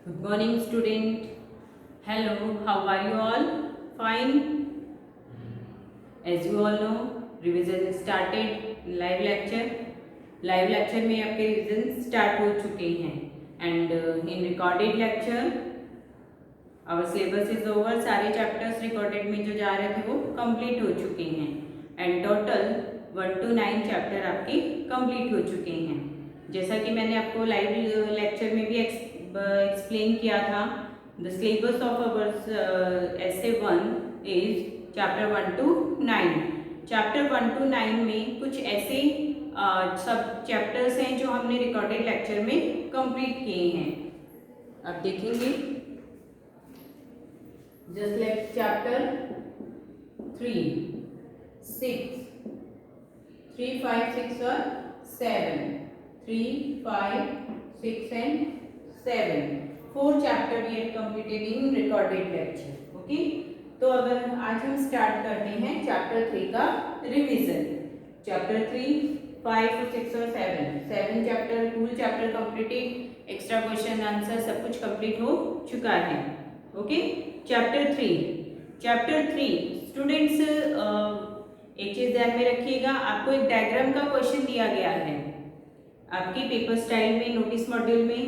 Good morning, student. Hello, how are you all? Fine. As you all know, revision started in live lecture. Live lecture में आपके revision start हो चुके हैं and in recorded lecture our syllabus is over. सारे chapters recorded में जो जा रहे थे वो complete हो चुके हैं and total 1 to 9 chapter आपके complete हो चुके हैं. जैसा कि मैंने आपको लाइव लेक्चर में भी एक्सप्लेन किया था, the syllabus of our essay 1 is chapter 1 to 9. Chapter 1 to 9 में कुछ ऐसे सब चैप्टर्स हैं जो हमने रिकॉर्डेड लेक्चर में कंप्लीट किए हैं. अब देखेंगे जस्ट लाइक चैप्टर 3, 6, 3, 5, 6 और 7. 3, 5, 6 and 7. 4 chapter we had completed in recorded lecture. Okay. तो अगर आज हम स्टार्ट करते हैं चैप्टर 3 का रिवीजन. चैप्टर 3, 5, 6 और 7 chapter, full chapter completed. Extra question answer सब कुछ कंप्लीट हो चुका है. ओके. चैप्टर 3 स्टूडेंट्स एक चीज ध्यान में रखिएगा, आपको एक डायग्राम का क्वेश्चन दिया गया है आपके पेपर स्टाइल में. नोटिस मॉड्यूल में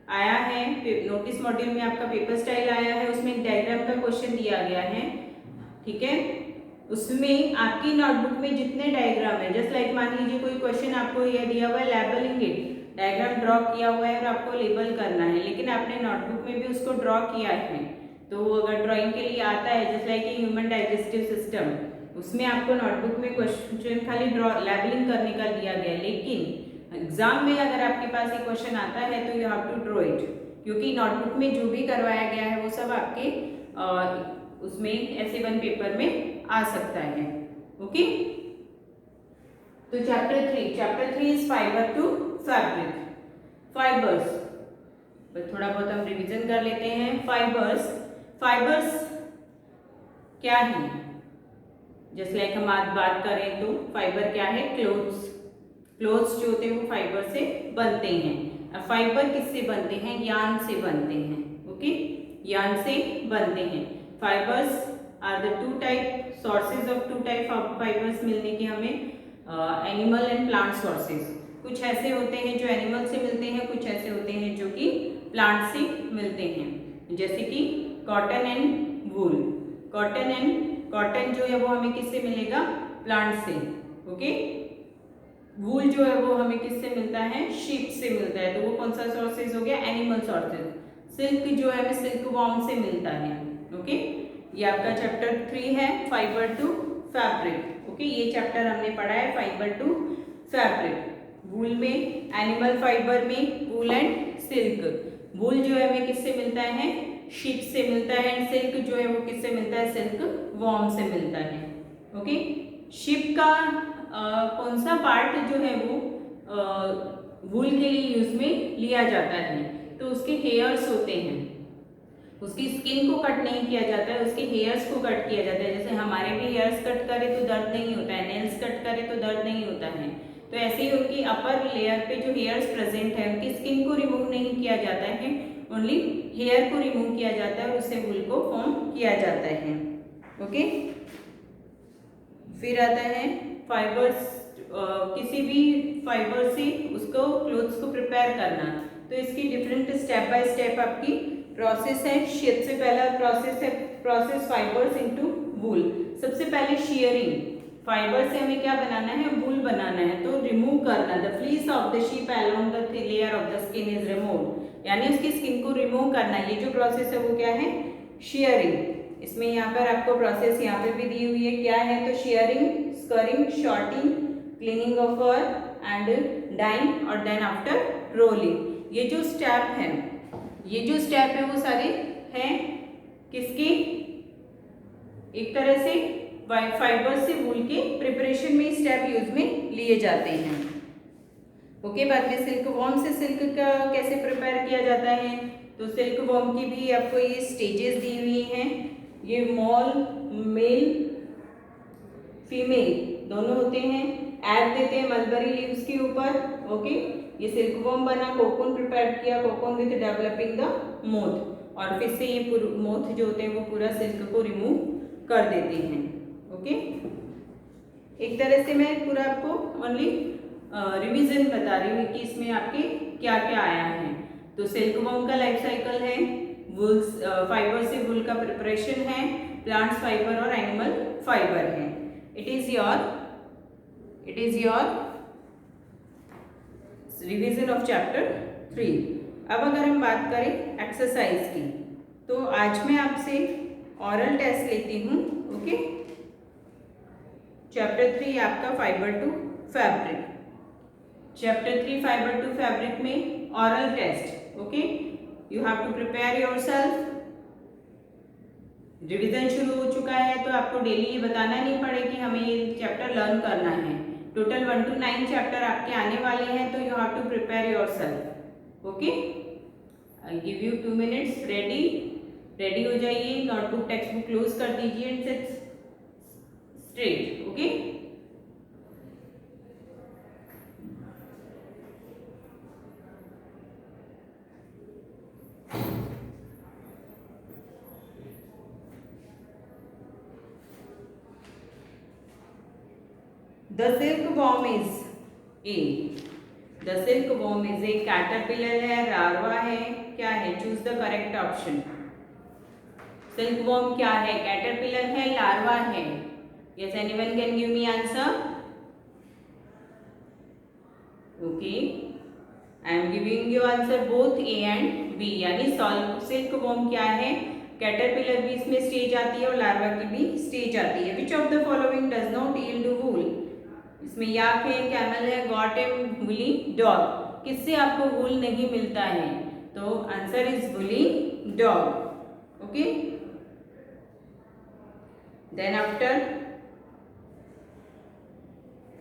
आया है, नोटिस मॉड्यूल में आपका पेपर स्टाइल आया है, उसमें एक डायग्राम का क्वेश्चन दिया गया है. ठीक है. उसमें आपकी नोटबुक में जितने डायग्राम है, जस्ट लाइक मान लीजिए कोई क्वेश्चन आपको यह दिया हुआ है लेबलिंग इट, डायग्राम ड्रॉ किया हुआ है और आपको लेबल करना है, लेकिन आपने नोटबुक में भी उसको ड्रॉ किया है. तो अगर ड्रॉइंग के लिए आता है just like human digestive system, उसमें आपको नोटबुक में क्वेश्चन खाली ड्रॉ लेबलिंग करने का दिया गया है, लेकिन एग्जाम में अगर आपके पास एक क्वेश्चन आता है तो you have to draw it, क्योंकि नोटबुक में जो भी करवाया गया है वो सब आपके उसमें essay 1 पेपर में आ सकता है. ओके. तो chapter 3 is fibre to fabric. Fibres पर थोड़ा बहुत हम रिवीजन कर लेते हैं. फाइबर्स क्या है? जैसे लाइक हम आज बात करें तो फाइबर क्या है? क्लोथ्स जो होते हैं वो फाइबर से बनते हैं. अब फाइबर किससे बनते हैं? यार्न से बनते हैं. ओके. यार्न से बनते हैं. Fibres are the 2 type sources of 2 type of fibres मिलने के हमें, एनिमल एंड प्लांट सोर्सेज. कुछ ऐसे होते हैं जो एनिमल से मिलते हैं, कुछ ऐसे होते हैं जो कि प्लांट से मिलते हैं. जैसे कि कॉटन एंड वूल. कॉटन जो है वो हमें किससे मिलेगा? प्लांट से. ओके. वूल जो है वो हमें किससे मिलता है? शीप से मिलता है. तो वो कौन सा सोर्सेज हो गया? Animal sources. सिल्क जो है हमें सिल्क वॉर्म से मिलता है. ओके. ये आपका चैप्टर 3 है, फाइबर टू फैब्रिक. ओके. ये चैप्टर हमने पढ़ा है फाइबर टू फैब्रिक. वूल में, एनिमल फाइबर में वूल एंड सिल्क. वूल जो है हमें किससे मिलता है? शीप से मिलता है. एंड सिल्क जो है वो किससे मिलता है? सिल्क वॉर्म से मिलता है. ओके. शीप का कौन सा पार्ट जो है वो वूल के लिए यूज में लिया जाता है? तो उसके हेयर्स होते हैं. उसकी स्किन को कट नहीं किया जाता है, उसके हेयर्स को कट किया जाता है. जैसे हमारे भी हेयर्स कट करे तो दर्द नहीं होता है, नेल्स कट करे तो दर्द नहीं होता है. तो ऐसे ही उनकी अपर लेयर पे जो हेयर्स प्रेजेंट है उनकी स्किन को रिमूव नहीं किया जाता है, ओनली हेयर को रिमूव किया जाता है और उससे वूल को फॉर्म किया जाता है. ओके. फिर आता है फाइबर्स. किसी भी फाइबर से उसको क्लोथ्स को प्रिपेयर करना. तो इसकी डिफरेंट स्टेप बाय स्टेप आपकी प्रोसेस है. सबसे पहला प्रोसेस है प्रोसेस फाइबर्स इनटू वूल. सबसे पहले शियरिंग. फाइबर से हमें क्या बनाना है? वूल बनाना है. तो रिमूव करना. The fleece of the sheep along the layer of the skin is removed, यानी उसकी स्किन को रिमूव करना. ये जो प्रोसेस है वो क्या है? शियरिंग. इसमें यहाँ पर आपको प्रोसेस यहाँ पे भी दी हुई है. क्या है? तो shearing, scouring, sorting, cleaning of fur and dyeing और देन आफ्टर रोलिंग. ये जो स्टेप है वो सारे हैं किसके? एक तरह से फाइबर से वूल के प्रिपरेशन में स्टेप यूज में लिए जाते हैं. ओके. बाद में सिल्क वॉर्म से सिल्क का कैसे प्रिपेयर किया जाता है? तो सिल्क वॉर्म की भी आपको ये स्टेजेस दी हुई हैं. ये मेल फीमेल दोनों होते हैं. एग देते हैं मलबरी लीव्स के ऊपर. ओके. ये सिल्क वॉर्म बना, कोकून प्रिपेयर किया, cocoon with developing the moth, और फिर से ये मोथ जो होते हैं वो पूरा सिल्क को रिमूव कर देते हैं। ओके, एक तरह से मैं पूरा आपको ओनली रिवीजन बता रही हूँ कि इसमें आपके क्या क्या आया है। तो सिल्क वॉर्म का लाइफ साइकिल है, वुल्स फाइबर से वुल का प्रिपरेशन है, प्लांट्स फाइबर और एनिमल फाइबर है। It is your revision of chapter 3। अब अगर हम बात करें एक्सरसाइज की, तो आज मैं आपसे ऑरल टेस्ट लेती हूँ। ओके, चैप्टर 3 आपका fibre to fabric, chapter 3 fibre to fabric में oral test. Okay, you have to prepare yourself. Revision शुरू हो चुका है तो आपको डेली ये बताना नहीं पड़े कि हमें ये चैप्टर लर्न करना है। टोटल 1 to 9 चैप्टर आपके आने वाले हैं, तो you have to prepare yourself. Okay, I give you 2 minutes। Ready हो जाइए, नोटबुक टेक्स्ट बुक क्लोज कर दीजिए and sit straight. Okay, The silkworm is a caterpillar है, larva है, क्या है? Choose the correct option। Silkworm क्या है? Caterpillar है, larva है? Yes, anyone can give me answer? Okay, I am giving you answer both A and B। यानी silkworm क्या है? कैटरपिलर भी इसमें स्टेज आती है और लार्वा की भी स्टेज आती है। Which of the following does not yield wool? इसमें याक है, कैमल है, गॉट एंड वुली डॉग। किससे आपको वूल नहीं मिलता है? तो answer is woolly dog. Okay, then after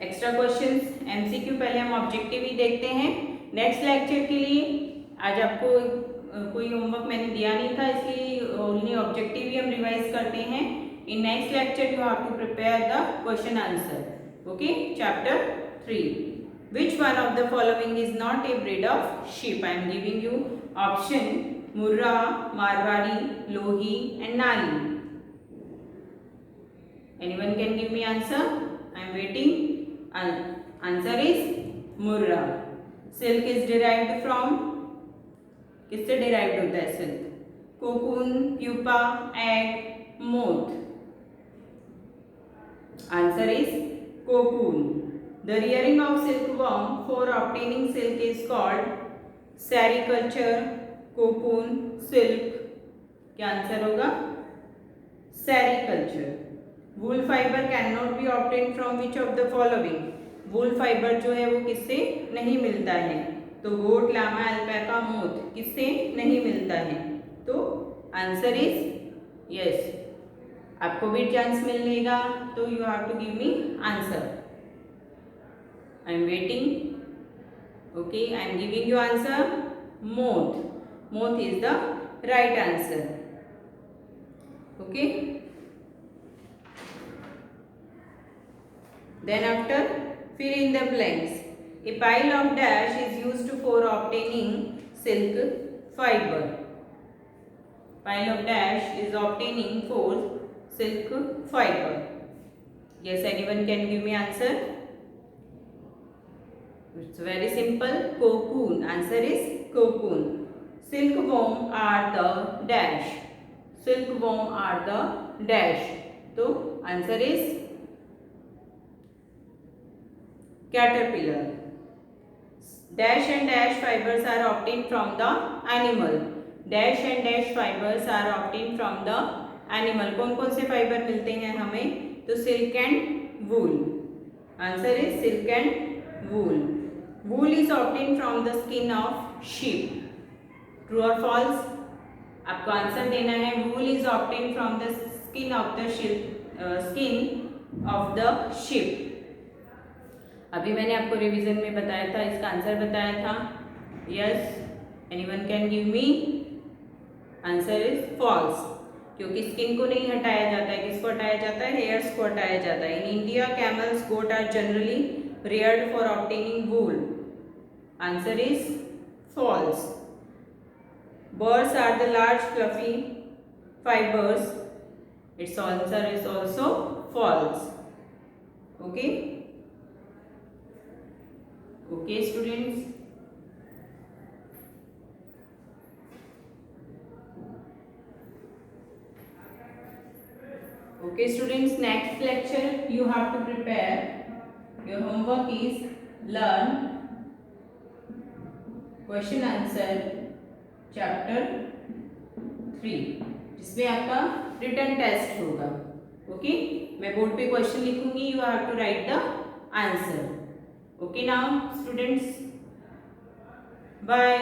extra questions, MCQ पहले हम ऑब्जेक्टिव ही देखते हैं। नेक्स्ट लेक्चर के लिए आज आपको कोई होमवर्क मैंने दिया नहीं था, इसलिए ओनली ऑब्जेक्टिव ही हम रिवाइज करते हैं। In next lecture you have to prepare the question answer. Okay, chapter 3. Which one of the following is not a breed of sheep? I am giving you option Murra, Marwari, Lohi and Nali. Anyone can give me answer? I am waiting. Answer is Murra. Silk is derived from, किससे derived होता है silk? Cocoon, pupa, egg, moth. Answer is cocoon। The rearing of silkworm for obtaining silk is called sericulture, cocoon, silk। क्या answer होगा? sericulture। wool fiber cannot be obtained from which of the following? wool fiber जो है वो किससे नहीं मिलता है? तो गोट, लामा, अल्पैका, मोथ। किससे नहीं मिलता है? तो आंसर इज यस, आपको भी चांस मिलेगा, तो you have to give me answer. I am waiting. Okay, I am giving you answer moth is the right answer. Okay, then after fill in the blanks। A pile of dash is used for obtaining silk fiber। pile of dash is obtaining for silk fiber। Yes, anyone can give me answer? It's very simple, cocoon। Answer is cocoon। silkworm are the dash। silkworm are the dash। तो answer is caterpillar। dash and dash fibers are obtained from the animal। dash and dash fibers are obtained from the animal। कौन कौन से fibre मिलते हैं हमें? तो silk and wool. Answer is silk and wool. Wool is obtain from the skin of sheep. True और false? आपको answer देना है। वूल is obtain from the skin of the ship. अभी मैंने आपको रिवीजन में बताया था, इसका आंसर बताया था। Yes, anyone can give me? Answer is false, क्योंकि स्किन को नहीं हटाया जाता है। किसको हटाया जाता है? हेयर्स को हटाया जाता है। In India camels, goat are generally reared for obtaining wool। Answer is false. Birds are the large fluffy fibers. Its answer is also false. Okay. Okay, students. Okay, students, next lecture you have to prepare. Your homework is learn question answer chapter 3, जिसमें आपका written test होगा. Okay, मैं board पे question लिखूंगी, you have to write the answer. Okay now students, bye.